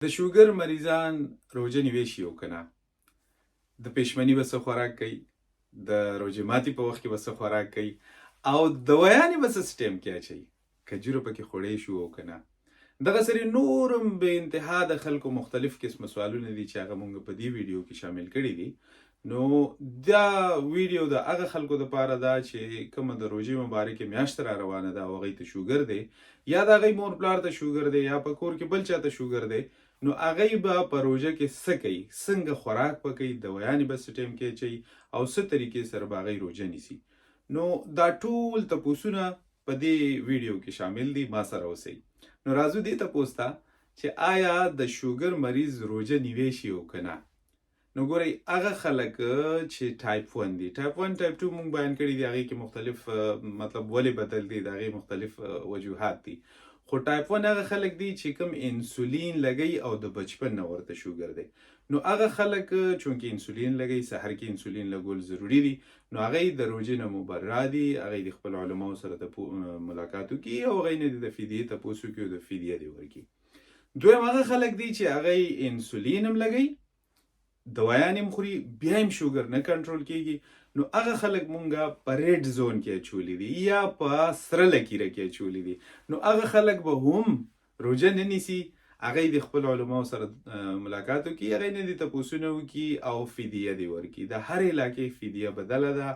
د شوګر مریضان روژه نیویشي او کنه د پېشمني به څه خوراک کوي، د روژې ماتي په وخت کې به څه خوراک کوي او دوايانې به څه سټیم کې اچوي، کجوره پکې خوړی شو او کنه دغه سری نورم به انتها د خلکو مختلف قسم سوالونه دي چې هغه مونږ په دې ویډیو کې شامل کړي دي. نو دا ویډیو د هغه خلکو دپاره ده چې کومه د روژې مبارکې میاشت را روانه ده او هغوی ته شوګر دی یا د هغوی مور پلار ته شوګر دی یا په کور کې بل چاته شوګر دی، نو هغوی به په روژه کې څه کوي، څنګه خوراک به کوي، دوايانې به څه ټایم کې اچوي او څه طریقې سره به هغوی روژه نیسي. نو دا ټول تپوسونه په دې ویډیو کې شامل دي، ما سره اوسئ. نو راځو دې تپوس ته چې آیا د شوګر مریض روژه نیویشي او که نه. نو ګورئ هغه خلک چې ټایپ 1 دي، ټایپ 1 ټایپ 2 مونږ بیان کړي دي، هغې کې مختلف مطلب ولې بدل دي، د هغې مختلف وجوهات دي. خو ټایپ 1 هغه خلک دي چې کوم انسولین لګوي او د بچپن نه ورته شوګر دی. نو هغه خلک چونکې انسولین لګوي، سحر کې انسولین لګول ضروري دي، نو هغوی د روژې نه مبرا دي، هغوی د خپل علماو سره د ملاقات وکړي او هغوی نه د فدیې تپوس وکړي او د فدیه دې ورکړي. دویم هغه خلک دي چې هغوی انسولین هم لګوي، دوايانې هم خوري، بیا هم شوګر نه کنټرول کیږي، نو هغه خلک مونږه په ریډ زون کې اچولی دي یا په سره لکیره کې اچولی دي. نو هغه خلک به هم روژه نه نیسي، هغوی د خپل علماو سره ملاقات وکړي، هغوی نه دې تپوسونه وکړي او فدیه دې ورکړي. د هر علاقې فدیه بدله ده،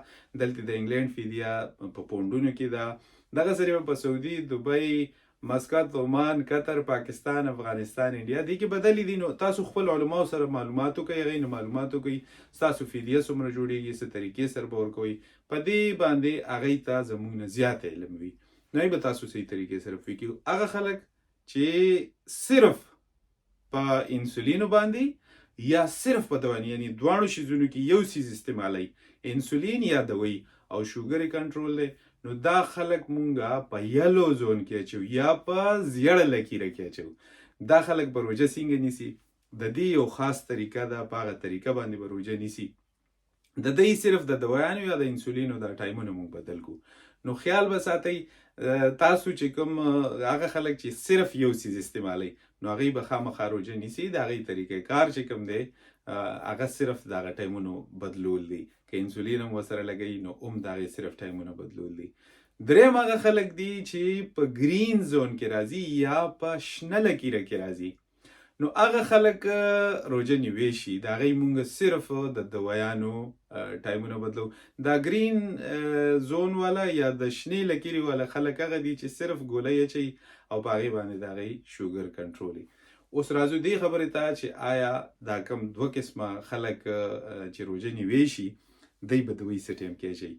دلته د انګلینډ فدیه په پونډونو کې ده، دغه سری په سعودي، دبی، مسقط، عمان، قطر، پاکستان، افغانستان، انډیا دې کې بدلې دي. نو تاسو خپل علماو سره معلومات وکړئ، هغوی نه معلومات وکړئ ستاسو فدیه څومره جوړیږي، څه طریقې سره به ورکوئ، په دې باندې هغوی ته زموږ نه زیات علم وي، نو هغوی به تاسو صحیح طریقې سره پوه کړي. هغه خلک چې صرف په انسولینو باندې یا صرف په دوانې، یعنې دواړو شیزونو کې یو سیز استعمالوي، انسولین یا دوی او شوګر یې کنټرول دی، نو دا خلک مونږه په یلو زون کې اچو یا په زیړه لکیره کې اچو. دا خلک به روژه څنګه نیسي، د دې یو خاص طریقه ده، په هغه طریقه باندې به روژه نیسي. د دې صرف د دوايانو یا د انسولینو دا ټایمونه مونږ بدل کو. نو خیال به ساتئ تاسو چې کوم هغه خلک چې صرف یو سیز استعمالوي، نو هغوی به خامخا روژه نیسي، د هغوی طریقه کار چې کوم دی هغه صرف د هغه ټایمونو بدلول دي، که انسولین هم ورسره لګوي نو هم د هغې صرف ټایمونه بدلول دي. دریم هغه خلک دي چې په ګرین زون کې راځي یا په شنه لکیره کې راځي، نو هغه خلک روژه نیویشي، د هغوی مونږ صرف د دوايانو ټایمونه بدلو. دا ګرین زون والا یا د شنې لکیرې والا خلک هغه دي چې صرف ګولۍ اچوي او په هغې باندې د هغوی شوګر کنټرولي. اوس راځو دې خبرې ته چې آیا دا کم دوه قسمه خلک چې روژه نیویشي دی به دوی څه ټایم کې اچوي.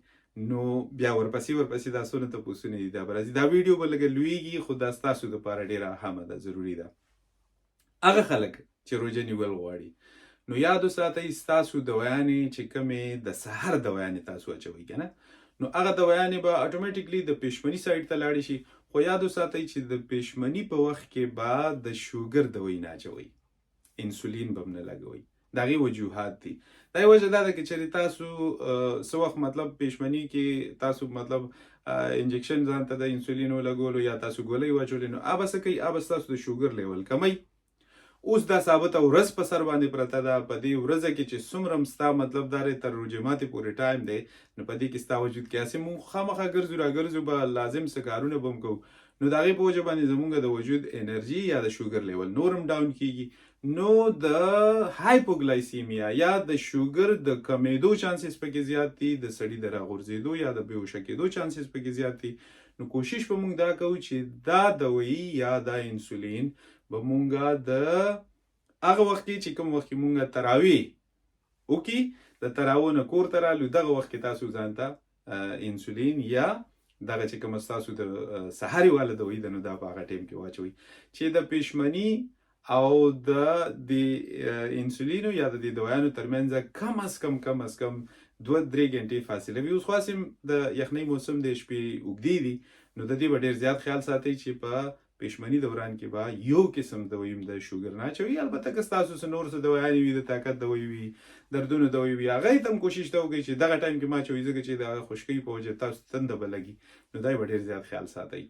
نو بیا ورپسې دا څونه تپوسونه دي، دا به راځي، دا ویډیو به لږه لویږي خو دا ستاسو دپاره ډېره اهمه ده، ضروري ده. هغه خلک چې روژه نیول غواړي، نو یاد وساتئ ستاسو دوايانې چې کومې د سحر دوايانې تاسو اچوئ که نه، نو هغه دوايانې به اټومیټیکلی د پېشمني سایډ ته لاړې شي، خو یاد وساتئ چې د پېشمني په وخت کې به د شوګر دوی نه اچوئ، انسولین به هم نه لګوئ. د هغې وجوهات دي. دا یې وجه دا ده که چېرې تاسو څه وخت مطلب پېشمني کې تاسو مطلب انجکشن ځان ته د انسولینو لګولو یا تاسو ګولۍ واچولې، نو هغه به څه کوي، هغه به ستاسو د شوګر لیول کموي. اوس دا ثابته ورځ په سر باندې پرته ده، په دې ورځه کې چې څومره هم ستا مطلب دا دی تر روژې ماتې پورې ټایم دی، نو په دې کې ستا وجود کې هسې مونږ خامخا ګرځو راګرځو به لازم څه کارونه به هم کوو، نو د هغې په وجه باندې زمونږ د وجود انرژي یا د شوګر لیول نور هم ډاون کیږي، نو د هایپوګلایسیمیا یا د شوګر د کمیدو چانسز پکې زیات دي، د سړي د راغورځېدو یا د بېهوشه کېدو چانسز پکې زیات دي. نو کوشش به مونږ دا کوو چې دا دوایي یا دا انسولین به مونږه د هغه وخت کې چې کوم وخت کې مونږه تراویح وکړي، د تراویح نه کور ته رالو، دغه وخت کې تاسو ځان ته انسولین یا دغه چې کومه ستاسو د سحري والا دوایي ده، نو دا په هغه ټایم کې واچوئ چې د پېشمني او د انسولینو یا د دې دوایانو ترمنځ کم از کم 2-3 غنټې فاصله وي. اوس خو هسې د یخنۍ موسم دی، شپې اوږدې دي، نو د دې به ډېر زیات خیال ساتئ چې په پېشمني دوران کې به یو قسم دوایي هم د شوګر نه اچوي. البته که ستاسو څه نور څه دوایانې وي، د طاقت دوایي وي، دردونو دوایي وي، هغې ته هم کوشش ته وکړئ چې دغه ټایم کې مه اچوئ، ځکه چې د خشکۍ په وجه تاسو تنده به لګي، نو دا به ډېر زیات خیال ساتئ.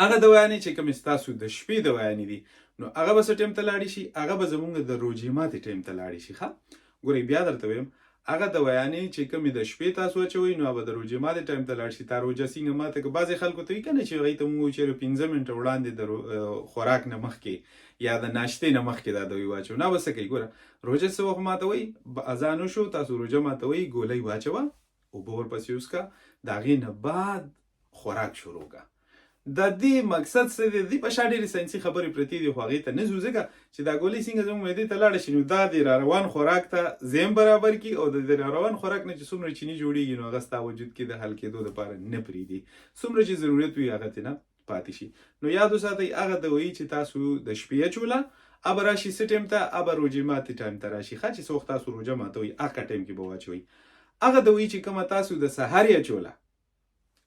هغه دوایانې چې کومې ستاسو د شپې دوایانې دي، نو هغه به څه ټایم ته لاړې شي، هغه به زمونږ د روژې ماتې ټایم ته لاړې شي. ښه ګورئ بیا درته وایم هغه دوايانې چې کومې د شپې تاسو اچوئ نو به د روژې ماتې ټایم ته لاړ شي. تا روژه څنګه ماته که بعضې خلکو ته وي که نه چې هغوی ته مونږ وایو چېرې 15 منټه وړاندې د خوراک نه مخکې یا د ناشتې نه مخکې دا دوی واچوو. نه به څه کوي ګوره روژه څه وخت ماتوئ، اذان وشو تاسو روژه ماتوئ، ګولۍ واچوه، اوبه ورپسې وڅښه، د هغې نه بعد خوراک شروع کړه. د دې مقصد څه دی؟ د دې په شا ډېرې ساینسي خبرې پرتې دي خو هغې ته نه ځو ځکه چې دا ګولۍ څنګه زموږ معدې ته لاړه شي نو دا د راروان خوراک ته ذهن برابر کړي او د راروان خوراک نه چې څومره چیني جوړېږي نو هغه ستا وجود کې د حل کېدو دپاره نه پرېږدي، څومره چې ضرورت وي هغه ترې نه پاتې شي. نو یاد وساتئ هغه دوایي چې تاسو د شپې اچوله ابه راشي څه ټایم ته، ابه روژې ماتې ټایم ته راشي. ښه چې څه وخت تاسو روژه ماتوئ هغه ټایم کې به واچوئ. هغه دوایي چې کومه تاسو د سهار یې اچوله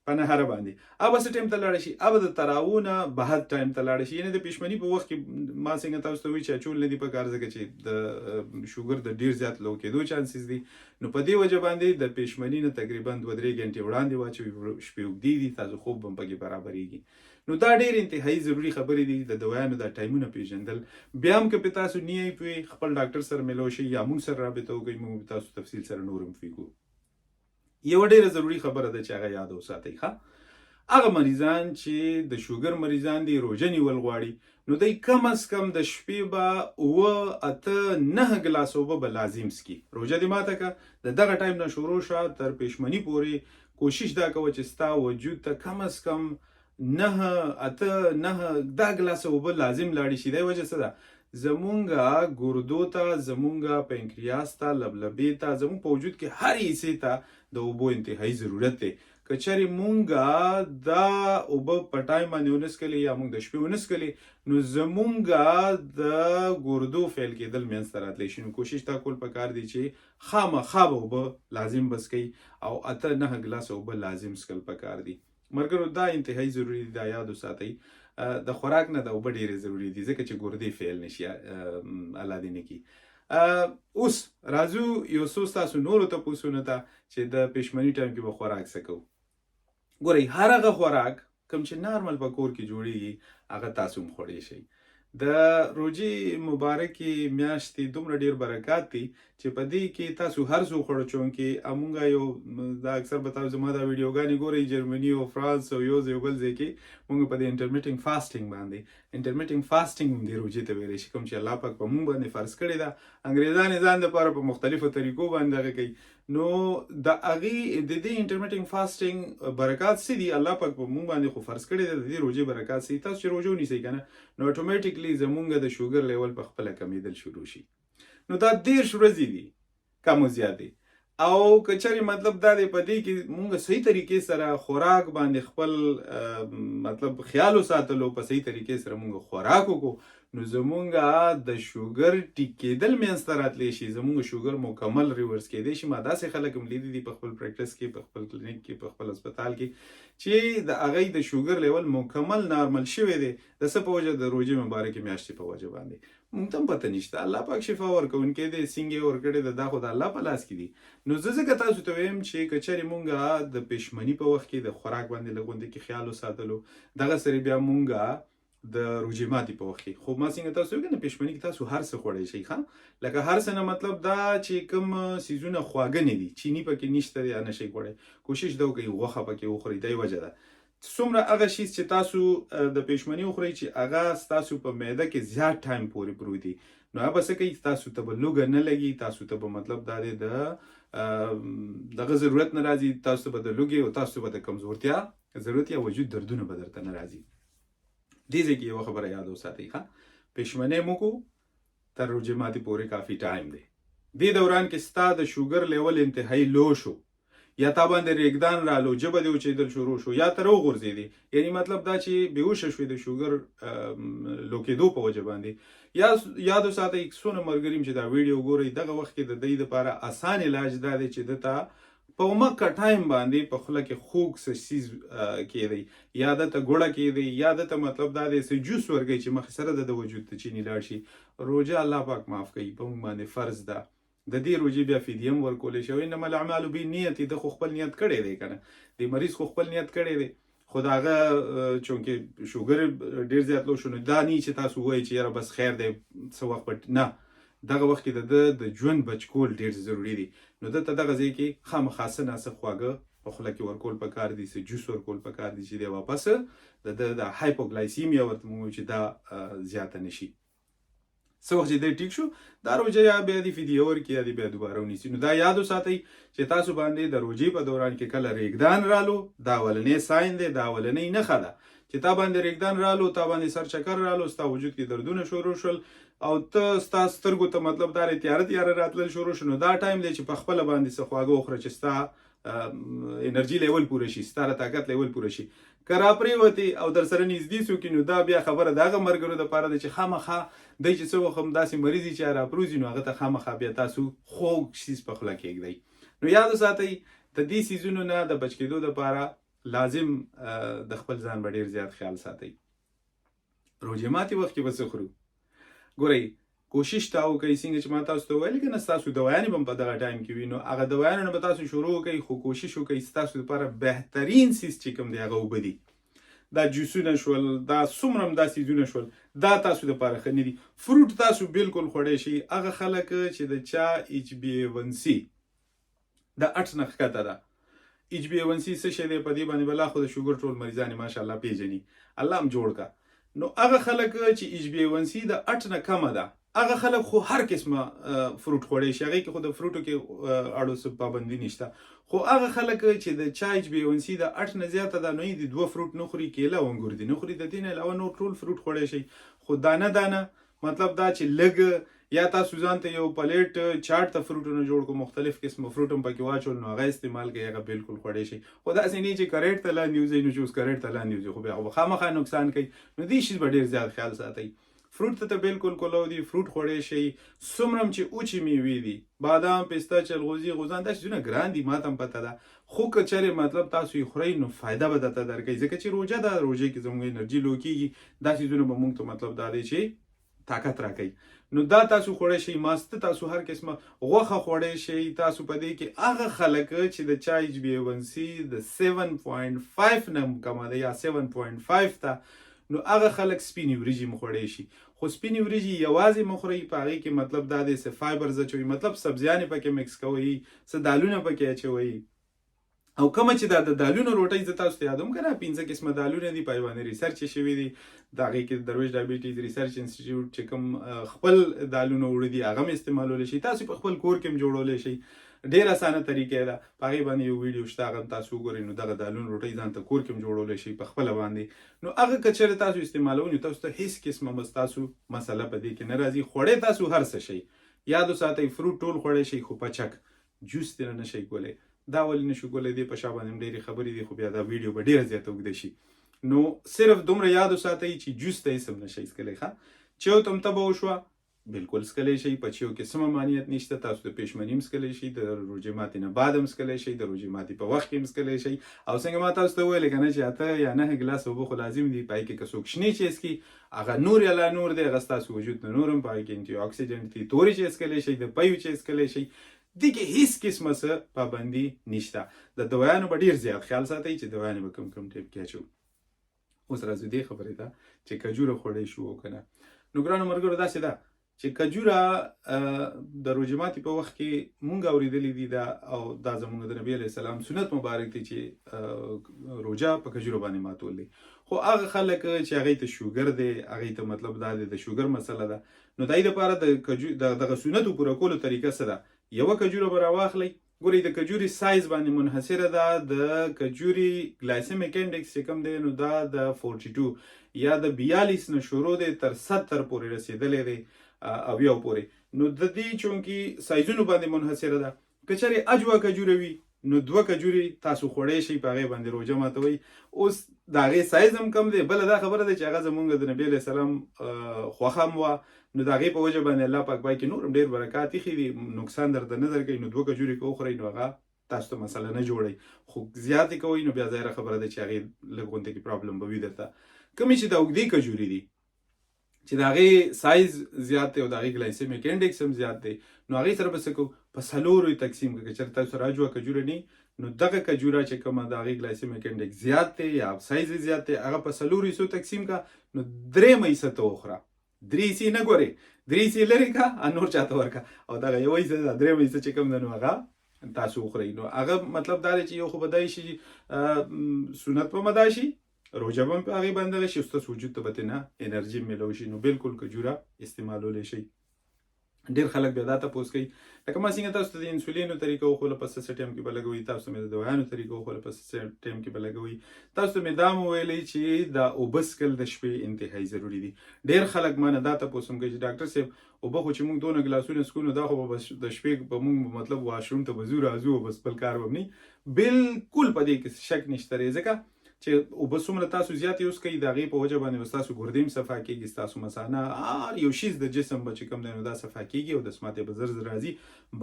په نهاره باندې ابه څه ټایم ته لاړه شي، ابه د تراوو نه بعد ټایم ته لاړه شي. یعنې د پېشمني په وخت کې ما څنګه تاسو ته وایي چې اچول نه دي پکار ځکه چې د شوګر د ډېر زیات لو کېدو چانسز دي. نو په دې وجه باندې د پېشمني نه تقریبا 2-3 ګنټې وړاندې واچوي، شپې اوږدې دي، تاسو خوب به هم پکې برابرېږي. نو دا ډېر انتهایي ضروري خبرې دي د دوایانو دا ټایمونه پېژندل. بیا هم که پې تاسو نه یې پوهې خپل ډاکټر سره میلاو شئ یا موږ سره رابطه وکړئ، موږ به تاسو تفصیل سره نور هم فکرو. یوه ډېره ضروري خبره ده چې هغه یاد وساتئ. ښه هغه مریضان چې د شوګر مریضان دي روژه نیول غواړي نو دوی کم از کم د شپې به 8-9 ګلاس اوبه به لازم څکي. روژه دې ماته که د دغه ټایم نه شروع شه تر پېشمني پورې کوشش دا کوه چې ستا وجود ته کم از کم 9 ګلاس اوبه لازم لاړې شي. دی وجه څه ده؟ زمونږه ګردو ته، زمونږه پنکریاس ته، لبلبې ته، زمونږ په وجود کې هر حصې ته د اوبو انتهایی ضرورت دی. که چېرې مونږه دا اوبه په ټایم باندې ونه څښلې یا مونږ د شپې ونه څښلې نو زمونږه د ګردو فیل کېدل منځته راتلی شي. نو کوشش دا کول پکار دی چې خامخا به اوبه لازم به څښئ او 8-9 ګلاسه اوبه لازم څښل پکار دي. ملګرو دا انتهایی ضروري دي، دا یاد وساتئ. د خوراک نه د اوبه ډېرې ضروري دي ځکه چې ګردې فیل نشي، الله دې نه کړي. اوس راځو یو څو ستاسو نورو تپوسونو ته چې د پېشمني ټایم کې به خوراک څه کوو. ګورئ هر هغه خوراک کوم چې نارمل په کور کې جوړېږي هغه تاسو هم خوړی شئ. د روژې مبارکې میاشتې دومره ډېر برکات دي چې په دې کې تاسو هر څه وخوړه چونکې امونږه یو دا اکثر به تاسو زما دا ویډیوګانې ګورئ جرمني او فرانس او یو ځای بل ځای کې مونږ په دې انټرمیټنګ فاسټینګ باندې انټرمیټنګ فاسټینګ هم دې روژې ته ویلی شي کوم چې الله پاک په مونږ باندې فرض کړې ده. انګریزان یې ځان دپاره په مختلفو طریقو باندې دغه کوي. نو د هغې د دې انټرمیټنګ فاسټینګ برکات څه دي؟ الله پاک په مونږ باندې خو فرض کړی دی د دې روژې برکات څه دي؟ تاسو چې روژه ونیسئ که نه نو اټومیټیکلی زمونږ د شوګر لیول په خپله کمیدل شروع شي. نو دا 13 ورځې دي کم و زیاتې او که چېرې مطلب دا دی په دې کې مونږ صحیح طریقې سره خوراک باندې خپل مطلب خیال وساتلو، په صحیح طریقې سره مونږ خوراک وکړو نو زمونږ د شوګر ټیک کېدل منځته راتلی شي، زمونږ شوګر مکمل ریورس کېدی شي. ما داسې خلک هم لیدي دي په خپل پریکټس کې، په خپل کلینیک کې، په خپل هسپتال کې چې د هغوی د شوګر لیول مکمل نارمل شوی دی د څه په وجه؟ د روژې مبارکې میاشتې په وجه باندې. مونږ ته هم پته نشته، الله پاک شفا ورکوونکی دی، څنګه یې ورکړې ده دا خو د الله په لاس کې دي. نو زه ځکه تاسو ته وایم چې که چېرې مونږ د پېشمني په وخت کې د خوراک باندې لږ غوندې کې خیال وساتلو، دغه سره بیا مونږ د روژې ماتې په وخت کې خو ما څنګه تاسو وایي که نه پېشمني کې تاسو هر څه خوړی شئ. ښه لکه هر څه نه مطلب دا چې کوم څیزونه خواږه نه دي، چیني پکې نشته یا نه شئ خوړی، کوشش دا وکړئ غوښه پکې وخورئ. دا یې وجه ده څومره هغه شیز چې تاسو د پېشمني وخورئ چې هغه ستاسو په معده کې زیات ټایم پورې پروت دي نو هغه به څه کوي؟ تاسو ته به لوږه نه لګي، تاسو ته به مطلب دا دی دغه ضرورت نه راځي، تاسو ته به د لوږې او تاسو ته به د کمزورتیا ضرورت یا وجود دردونه به درته نه راځي. دې ځای کې یوه خبره یاد وساتئ. ښه پېشمنۍ مو کو تر روژې ماتې پورې کافي ټایم دی. دې دوران کې ستا د شوګر لیول انتهایی لو شو یا تا باندې ریګدان رالو، ژبه دې وچېدل شروع شو یا ته راوغورځېدې، یعنې مطلب دا چې بېهوشه شوې د شوګر لو کېدو په وجه باندې. یاد وساتئ څونه ملګري چې دا ویډیو ګورئ دغه وخت کې د دوی دپاره اسان علاج دا دی چې ده ته په مکه ټایم باندې په خوله کې خوږ څه څیز کېدی یا دته ګوړه کېدی یا دته مطلب دا دی څه جوس ورکوي چې مخکې سره د وجود ته چینی لاړ شي. روژه الله پاک معاف کوي، په موږ باندې فرض ده. د دې روژې بیا فدیه هم ورکولی شي. انما الاعمال بالنیت، ده خو خپل نیت کړی دی که نه، د مریض خو خپل نیت کړی دی خو د هغه چونکې شوګر ډېر زیات لو شو نو دا نه چې تاسو وایئ چې یاره بس خیر دی څه وخت نه دغه وخت کې د ژوند بچ کول ډېر ضروري دي نو دلته دغه ځای کې خامخا څه نه څه خواږه په خوله کې ورکول پکار دي څه جوس ورکول پکار دي چې دی واپس د هایپوګلایسیمیا ورته موږ چې دا زیاته نشي څه وخت چې دی ټیک شو دا روژه یا بیا دې فدیه ورکړي یا دې بیا دوباره ونیسي نو دا یاد وساتئ چې تاسو باندې د روژې په دوران کې کله ریګدان رالو دا اولنی ساین دی دا اولنی نښه ده چې تا باندې ریګدان رالو تا باندې سر چکر رالو ستا وجود کې دردونه شروع شول او ته ستا سترګو ته مطلب دا تیاره راتلل شروع شو نو دا ټایم دی چې په خپله باندې څه خواږه وخوره چې ستا انرژي لیول پوره شي ستا طاقت لیول پوره شي که راپرېوتې او در سره نږدې څوک نو دا بیا خبره د هغه ملګرو دپاره ده چې خامخا دی چې څه وخت هم داسې مریض وي چې راپروزي نو هغه ته خامخا بیا تاسو خوږ څیز په خوله کېږدئ نو یاد وساتئ د دې څیزونو نه د بچ کېدو دپاره لازم د خپل ځان به ډېر زیات خیال ساتئ روژې ماتې وخت کې به څه خورو ګورئ کوشش تا وکئ څنګه چې ما تاسو ته ویل که نه ستاسو دوایانې به هم په دغه ټایم کې وي نو هغه دوایانو نه به تاسو شروع وکئ خو کوشش وکئ ستاسو دپاره بهترین څیز چې کوم دی هغه اوبه دي دا جوسونه شول دا څومره هم دا څیزونه شول دا تاسو دپاره ښه نه دي فروټ تاسو بالکل خوړی شئ هغه خلک چې د چا HbA1c د 8 نه ښکته ده HbA1c څه شی دی په دې باندې بلا خو د شوګر ټول مریضان یې ماشاءالله پیژني الله هم جوړ که نو هغه خلک چې HbA1c د 8 نه کمه ده هغه خلک خو هر قسمه فروټ خوړی شي هغې کې خو د فروټو کې اړو څه پابندي نشته خو هغه خلک چې د چا HbA1c د 8 نه زیاته ده نو یې د 2 فروټ نه خوري کیله او انګور دي نه خوري د دې نه علاوه نور ټول فروټ خوړی شي خو دانه دانه مطلب دا چې لږ یا تاسو ځان ته یو پلیټ چاټ ته فروټونه جوړ کړو مختلف قسمه فروټ هم پکې واچول نو هغه استعمال کوي هغه بالکل خوړی شي خو داسې نه چې کریټ ته لاندې وځئ نو چې اوس کریټ ته لاندې وځئ خو بیا خو خامخا نقصان کوي نو دې شي به ډېر زیات خیال ساتئ فروټ ته بالکل کولو دي فروټ خوړی شي څومره هم چې اوچې میوې دي بادام پسته چلغوزي غوزان دا شیزونه ګران دي ماته هم پته ده خو که چېرې مطلب تاسو یې خورئ نو فایده به درته درکوي ځکه چې روژه ده روژې کې زموږ انرژي لو کېږي دا شیزونه به موږ ته مطلب دا دی چې طاقت راکوي نو دا تاسو خوړی شئ ماسته تاسو هر قسمه غوښه خوړی شئ تاسو په دې کې هغه خلک چې د چا HbA1c د 7.5 نه کمه ده یا 7.5 ته نو هغه خلک سپینې وریجې مو خوړی شي خو سپینې وریجې یوازې مو خورئ په هغې کې مطلب دا دی څه فایبرز اچوئ مطلب سبزیانې پکې مکس کوئ څه دالونه پکې اچوئ او کومه چې دا د دالونو روټۍ زه تاسو ته یادوم که نه 5 قسمه دالونه دي په یې باندې ریسرچ شوي دي د هغې کې درویش ډایبیټیز ریسرچ انسټیټیوټ چې کوم خپل دالونه وړه دي هغه هم استعمالولی شي تاسو په خپل کور کې هم جوړولی شئ ډېر اسانه طریقې ده په هغې باندې یو ویډیو شته هغه هم تاسو وګورئ نو دغه دالون روټۍ ځان ته کور کې هم جوړولی شئ په خپله باندې نو هغه که چېرې تاسو استعمالوئ نو تاسو ته هېڅ قسمه بس تاسو مسله په دې کې نه راځي خوړی تاسو هر څه شئ یاد وساتئ فروټ ټول خوړی شئ خو پچک جوس ترې نه شئ کولی دا ولې نشو کولی دې په شا باندې هم ډېرې خبرې دي خو بیا دا ویډیو به ډېره زیاته اوږده شي نو صرف دومره یاد وساتئ چې جوس ته هېڅ هم نه شئ څکلی ښه چیو ته هم تبه وشوه بالکل څکلی شئ په چیو کې څه ممانعت نشته تاسو د پیشمني هم څکلی شئ د روژې ماتې نه بعد هم څکلی شئ د روژې ماتې په وخت کې هم څکلی شئ او څنګه ما تاسو ته وویلې که نه چې 8 یا 9 ګلاسه اوبه خو لازم دي په هغې کې که څوک شنې چې څکي هغه نور یا لا نور دی هغه ستاسو وجود نه نور هم په هغې کې انټي اکسیډنټ دي تورې چې څکلی شئ د پیو چې څکلی شئ دې کې هېڅ قسمه څه پابندي نشته د دوایانو به ډېر زیات خیال ساتئ چې دوایانې به کوم ټیپ کې اچو اوس راځو دې خبرې ته چې کجوره خوړی شو که نه نو ګرانو ملګرو داسې ده چې کجوره د روژې ماتې په وخت کې مونږ اورېدلي دي دا او دا زموږ د نبي علیه السلام سنت مبارک دی چې روژه په کجوره باندې ماتول دی خو هغه خلک چې هغې ته شوګر دی هغې ته مطلب دا دی د شوګر مسله ده نو د هغې دپاره دغه سنتو پوره کولو طریقه څه ده یوه کجوره به راواخلئ ګورئ د کجوري سایز باندې منحصره ده د کجوري ګلایسیمیک انډکس چې کوم دی نو دا د 42 یا د 42 نه شروع دی تر 70 پورې رسېدلی دی او یو پورې نو د دې چونکې سایزونو باندې منحصره ده که چېرې اجوه کجوره وي نو 2 کجوري تاسو خوړی شئ په هغې باندې روژه ماتوئ اوس د هغې سایز هم کم دی بله دا خبره ده چې هغه زمونږ د نبي علیه السلام خوښه هم وه نو د هغې په وجه باندې الله پاک پای کې نور هم ډېر برکات ایښي دي نقصان درته نه درکوي نو 2 کجوري که وخورئ نو هغه تاسو ته مسله نه جوړئ خو زیاتې کوئ نو بیا ظاهره خبره ده چې هغې لږ غونته کې پرابلم به وي درته کومې چې د اوږدې کجوري دي چې د هغې سایز زیات دی او د هغې ګلایسیمیک انډکس هم زیات دی نو هغې سره به څه کوو په 4 تقسیم کړو که چېرې تاسو سره اجوه کجوره نه نو دغه کجوره چې کومه د هغې ګلایسیمیک انډیکس زیات دی یا سایز یې زیات دی هغه په 4 حصو تقسیم کا نو 3 حصه ته وخوره 3 حصې نه ګورې 3 حصې لرې کا نور چاته ورکه او دغه یو حصه ده 3 حصه چې کوم ده نو هغه تاسو وخورئ نو هغه مطلب دا دی چې یو خو بدای شي سنت په مدا شي روژه به هم په هغې باندې دغه شي ستاسو وجود ته به ترې انرژي میلو شي نو بالکل کجوره استعمالولی شي ډېر خلک بیا دا تپوس کوي لکه ما څنګه تاسو ته د انسولینو طریقه وښوله په څه ټایم کې به لګوئ تاسو ته مې د دوایانو طریقه وښوله په څه ټایم کې به لګوئ تاسو ته مې دا مو ویلی چې دا اوبه څښل د شپې انتهایي ضروري دي ډېر خلک ما نه دا تپوس هم کوي چې ډاکټر صاحب اوبه خو چې موږ دونه ګلاسونه څښو نو دا خو به د شپې به موږ مطلب واشروم ته به ځو راځو او بس بل کار به هم نه بالکل په دې کې شک نشته دی ځکه چې اوبه څومره تاسو زیات یوز کوئ د هغې په وجه باندې به ستاسو ګردې هم صفا کېږي ستاسو مثانه هر یو شیز د جسم به چې کوم دی نو دا صفا کېږي او دسمات یې به زر زر راځي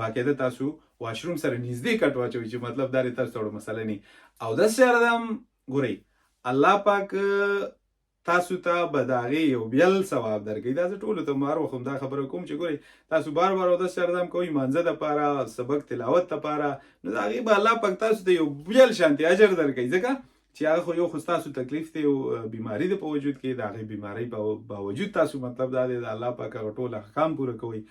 باقاعده تاسو واشروم سره نږدې کټ واچوئ چې مطلب دا دی تاسو ته وړه مسله نه او داسې یاره ده هم ګورئ الله پاک تاسو ته به د هغې یو بیل ثواب درکوي دا زه ټولو ته هر وخت دا خبره کوم چې ګورئ تاسو بار بار اودس یاره ده هم کوئ مانځه دپاره سبق تلاوت دپاره نو د هغې به الله پاک تاسو ته یو بیل شانتي اجر درکوي ځکه چې هغه خو یو خو ستاسو تکلیف دی او بیماري دی په وجود کې د هغې بیمارۍ باوجود تاسو مطلب دا دی د الله پاک هغه ټول احکام پوره کوئ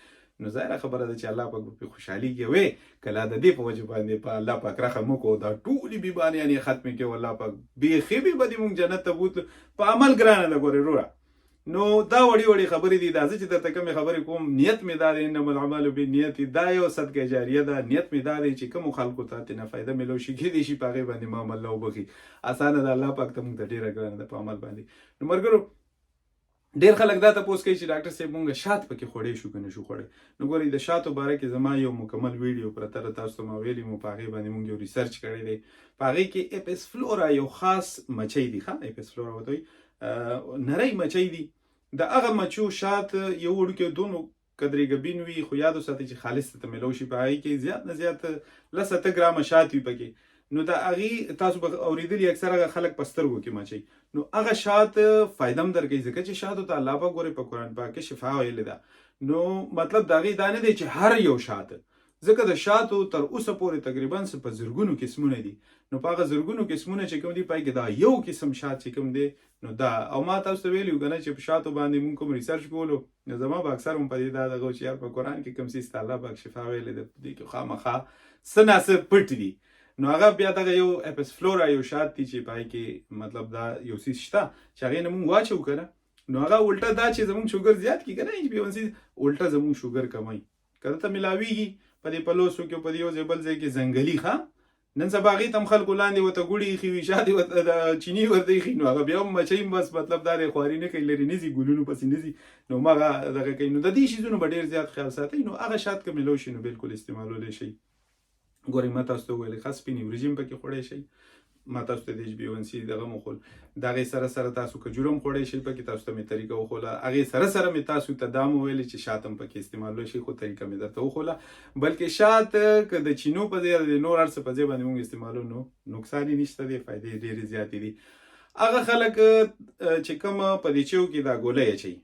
نو ظاهره خبره ده چې الله پاک به پرې خوشحالېږي وې که لا د دې په وجه باندې په الله پاک رحم وکړو دا ټولې بیمارۍ یعنې ختمې کړو الله پاک بیخي به دې مونږ جنت ته بوتلو په عمل ګرانه ده ګورې وروره نو دا وړې وړې خبرې دي دا زه چې درته کومې خبرې کوم نیت مې دا دی انما العمل بالنیت دا یو صدقه جاریه ده نیت مې دا دی چې کومو خلکو ته ترې نه فایده میلو شي کېدای شي په هغې باندې ما عمل الله وبخي اسانه ده الله پاک ته مونږ ته ډېره ګرانه ده په عمل باندې نو ملګرو ډېر خلک دا تپوس کوي چې ډاکټر صاحب مونږ شات پکې خوړی شو که نه شو خوړی نو ګورئ د شاتو باره کې زما یو مکمل ویډیو پرته ده تاسو ته ما ویلي مو په هغې باندې مونږ یو ریسرچ کړی دی په هغې کې اپس فلورا یو خاص مچۍ دي ښه اپس فلورا ورته وایي نری مچۍ دي د هغه مچو شات یو وړوکی دونو قدرې ګبین وي خو یاد وساتئ چې خالص ته میلو شي په هغې کې زیات نه زیات 10 ګرامه شات وي پکې نو د هغې تاسو به اورېدلي اکثر هغه خلک په سترګو کې مچوي نو هغه شات فایده هم درکوي ځکه چې شاتو ته الله پاک ګورئ په قرآن پاک کې شفا ویلې ده نو مطلب د هغې دا نه دی چې هر یو شات ځکه د شاتو تر اوسه پورې تقریبا په زرګونو قسمونه دي نو په هغه زرګونو قسمونه چې کوم دي پای کې دا یو قسم شات چې کوم دی نو دا او ما تاسو ته ویلي که نه چې په شاتو باندې مونږ کوم ریسرچ کولو نو زما به اکثر هم په دې دا دغه چې یار په قرآن کې کوم څیز ته الله پاک شفا ویلې ده په دې کې خامخا څه ناڅه پټ دي نو هغه بیا دغه یو اپس فلورا یو شات دی چې پای کې مطلب دا یو څیز شته چې هغې نه مونږ واچو که نه نو هغه الټه دا چې زمونږ شوګر زیات کړي که نه چې یو څیز الټه زمونږ شوګر کموي که دلته ملاویږي په دې پلوسو کې په دې یو ځای بل ځای کې ځنګلي ښه نن سبا هغې ته هم خلکو لاندې ورته ګوړې ایښي وي شا دې ورته د چیني ورته ایښي نو هغه بیا هم مچۍ هم بس مطلب دا دی خواري نه کوي لرې نه ځي ګلونو پسې نه ځي نو هماغه دغه کوي نو د دې شیزونو به ډېر زیات خیال ساتئ نو هغه شات که میلو شي نو بالکل استعمالولی شئ ګورئ ما تاسو ته وویلې ښه سپینې وریجې هم پکې خوړی شئ ما تاسو ته د HbA1c دغه مو وښول د هغې سره سره تاسو کجوره هم خوړی شئ پکې تاسو ته مې طریقه وښوله هغې سره سره مې تاسو ته دا مو ویلې چې شات هم پکې استعمالولی شئ خو طریقه مې درته وښوله بلکې شات که د چینو په ځای د نور هر څه په ځای باندې مونږ استعمالو نو نقصان یې نشته دی فایدې یې ډېرې زیاتې دي هغه خلک چې کوم په دې چیو کې دا ګولی اچوي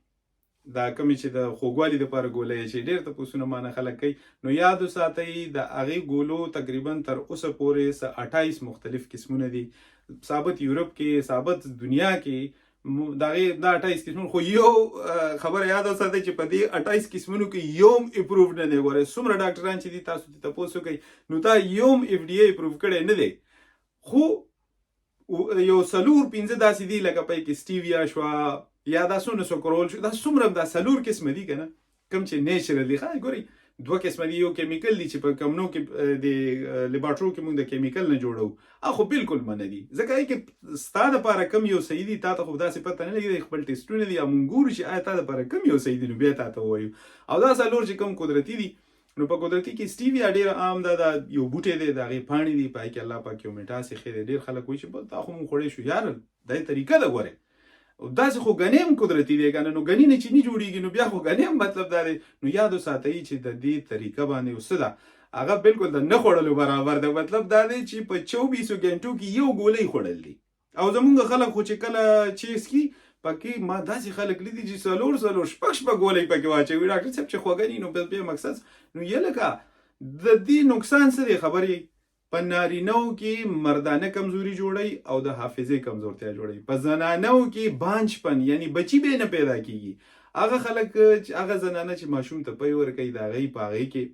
دا کومې چې د خوږوالي دپاره ګولی اچوي ډېر تپوسونه مانه خلک کوي نو یاد وساتئ د هغې ګولو تقریبا تر اوسه پورې څه 28 مختلف قسمونه دي ثابت یورپ کې ثابت دنیا کې د هغې دا 28 قسمونه خو یو خبره یاد وساتئ چې په دې 28 قسمونو کې یو هم اپروف نه دی ګورئ څومره ډاکټران چې دي تاسو ته تپوس وکړئ نو دا یو هم FDA اپروف کړی نه دی خو یو 4-5 داسې دي لکه پای کې سټیویا شوه یا دا څونه سکرول شو دا څومره دا 4 قسمه دي که نه کوم چې نیچرل دي ښه ګورئ 2 قسمه دي یو کیمیکل دي چې په کمنو کې د لیبارټرو کې موږ د کیمیکل نه جوړو خو بالکل منه دي ځکه کې ستا دپاره کم یو صحیح دي تا ته خو داسې پته نه لګي خپل ټیسټونه دي یا مونږ ګورو چې آیا تا دپاره کم یو صحیح دي نو بیا تا ته ووایو او دا 4 چې کوم قدرتي دي نو په قدرتي کې سټیویا ډېر عام ده دا یو بوټی دی د هغې پاڼې دي په هغې کې الله پاک یو میټاس ایښی دی ډېر خلک وایي چې تا خو مونږ خوړی شو یار دا طریقه ده ګورئ داسې خو ګنې هم قدرتي دی که نه نو ګنې نه چې نه جوړېږي نو بیا خو ګنې هم مطلب دا دی نو یاد وساتئ چې د دې طریقه باندې یو څه ده هغه بالکل د نه خوړلو برابر ده مطلب دا دی چې په 24 ګنټو کې یو ګولۍ خوړل دي او زمونږ خلک خو چې کله چې څکي پکې ما داسې خلک لیدي چې 4 ګولۍ پکې واچوي ډاکټر صاحب چې خوږه دي نو بیا مقصد نو یې لکه د دې نقصان څه دی خبرې په نارینو کې مردانه کمزوري جوړي او د حافظې کمزورتیا جوړي. په زنانو کې بانجپن یعنی بچی به نه پیدا کیږي. هغه خلک هغه زنانه چې ماشوم ته پی ورکوي د هغې په هغې کې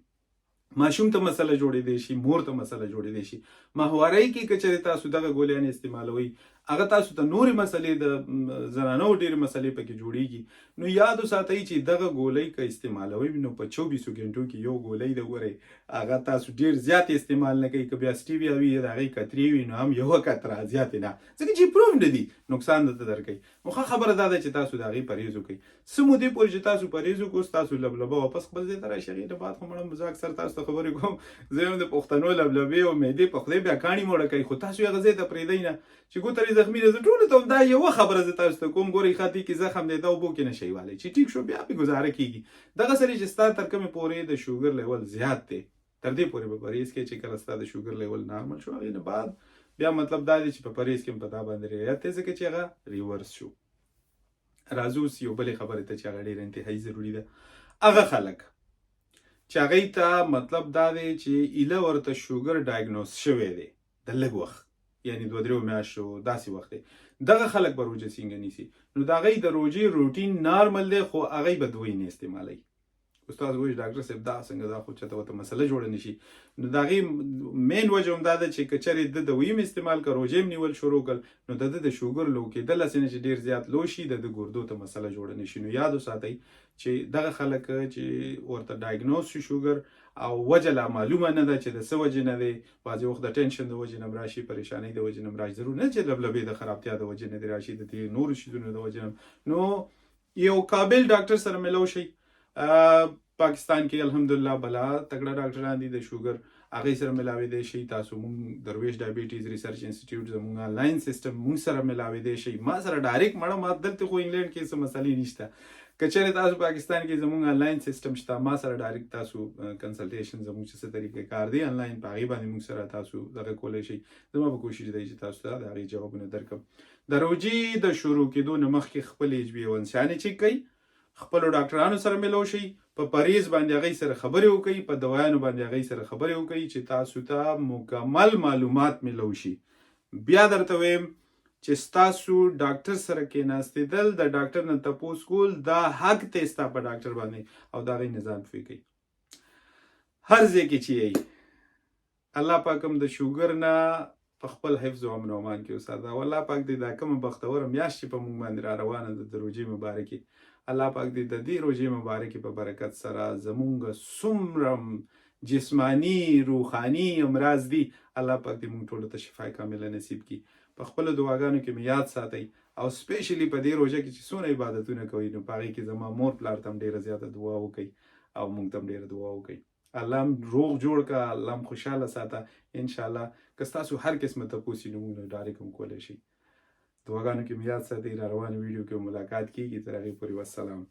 ماشوم ته مسله جوړېدی شي، مور ته مسله جوړېدی شي. ماهوارۍ کې که چېرې تاسو دغه ګولیانې استعمالوئ هغه تاسو ته نورې مسلې د زنانو ډېرې مسلې پکې جوړېږي. نو یاد وساتئ چې دغه ګولۍ که استعمالوئ نو په 24 غنټو کې یو ګولۍ د ګورئ هغه تاسو ډېر زیات استعمال نه کوئ. که بیا سټیویا وي د هغې کترې وي نو هم یوه کتره زیاتې نه، ځکه چې پروف نه دي نقصان درته درکوي. نو ښه خبره دا ده چې تاسو د هغې پرهیز وکړئ. څه مودې پورې چې تاسو پرهیز وکړو ستاسو لبلبه واپس خپل ځای ته راشي. هغې نه بعد خو مړه زه اکثر تاسو ته خبرې کوم زه یم د پښتنو لبلبې او معدې په خدای بیا کاڼي موړه کوي، خو تاسو یې هغه ځای ته پرېږدئ نه چې ګوترې زخمي ده. زه ټولو ته دا یوه خبره زه تاسو ته کوم، ګورئ خاطې کې زخم دی دا اوبو کې نشئ والی چې ټیک شو بیا پې ګزاره کېږي. دغه سره چې ستا تر کومې پورې د شوګر لیول زیات دی تر دې پورې به پرهیز کې چې کله ستا د شوګر لیول نارمل شو هغې نه بعد بیا مطلب دا دی چې په پرهیز کې هم په دا باندې رعایت دی ځکه چې هغه ریورس شو. راځو اوس یو بلې خبرې ته چې هغه ډېره انتهایي ضروري ده. هغه خلک چې هغې ته مطلب دا دی چې ایله ورته شوګر ډایګنوز شوی دی د لږ وخت یعنی 2-3 میاشتو داسې وخت دی، دغه خلک به روژه څنګه نیسي؟ نو د هغې د روژې روټین نارمل دی خو هغې به دوی نه استعمالوي. استاد وایي ډاکټر صاحب دا څنګه دا خو چېرته ورته مسله جوړه نه شي. نو د هغې مین وجه هم دا ده چې که چېرې د دوی هم استعمال کړه روژې هم نیول شروع کړل نو د د شوګر لو کېدل هسې نه چې ډېر زیات لو شي د ګردو ته مسله جوړه نه شي. نو یاد وساتئ چې دغه خلک چې ورته ډایګنوز شي شوګر او وجه لا معلومه نه ده چې د څه وجې نه دی، بعضې وخت د ټینشن د وجې نه هم راشي، پریشانۍ د وجې نه هم راشي، ضرور نه چې لبلبې د خرابتیا د وجې نه دې راشي، د دې نورو شیزونو د وجې نه. نو یو قابل ډاکټر سره ملو شئ. پاکستان کې الحمدلله بلا تکړه ډاکټران دي د شوګر، هغې سره ملاوېدی شئ. تاسو مونږ درویش ډایبیټیز ریسرچ انسټیټیوټ زموږ آنلاین سیسټم مونږ سره ملاوېدی شئ. ما سره ډایرکټ مړه ما دلته خو انګلینډ کې څه مسلې نشته. که چېرې تاسو پاکستان کې زموږ آنلاین سیسټم شته ما سره ډایرکټ تاسو کنسلټیشن زموږ چې څه طریقې کار دی آنلاین په هغې باندې مونږ سره تاسو دغه کولی شئ. زما به کوشش دی چې تاسو ته د هغې جوابونه درکړم. د روژې د شروع کېدو نه مخکې خپل HbA1c چیک کړئ، خپلو ډاکټرانو سره ملو شئ، په پرهیز باندې هغې سره خبرې وکړئ، په دوایانو باندې هغې سره خبرې وکړئ چې تاسو ته مکمل معلومات ملو شي. بیا درته وایم چې ستاسو ډاکټر سره کېناستېدل د ډاکټر نه تپوس کول دا حق دی ستا په ډاکټر باندې او د هغې نظام پوه کوئ. هر ځای کې چې یئ الله پاک هم د شوګر نه په خپل حفظ او امن او امان کې وساته او الله پاک دې دا کومه بختوره میاشت چې په موږ باندې را روانه ده د روژې مبارکې الله پاک دې د دې روژې مبارکې په برکت سره زمونږ څومره جسمانی روحاني امراض دي الله پاک دې موږ ټولو ته شفا کامله نصیب کړي. په خپلو دعاګانو کې مې یاد ساتئ او سپیشلی په دې روژه کې چې څونه عبادتونه کوئ نو په هغې کې زما مور پلار ته هم ډېره زیاته دعا وکئ او موږ ته هم ډېره دعا وکئ. الله هم روغ جوړ کړه، الله هم خوشحاله ساته. انشاءالله که ستاسو هر قسمه تپوس وي نو موږ نه ډایرکټ هم کولی شئ. دعاګانو کې مې یاد ساتئ. را روانې ویډیو کې ملاقات کېږي، تر هغې پورې والسلام.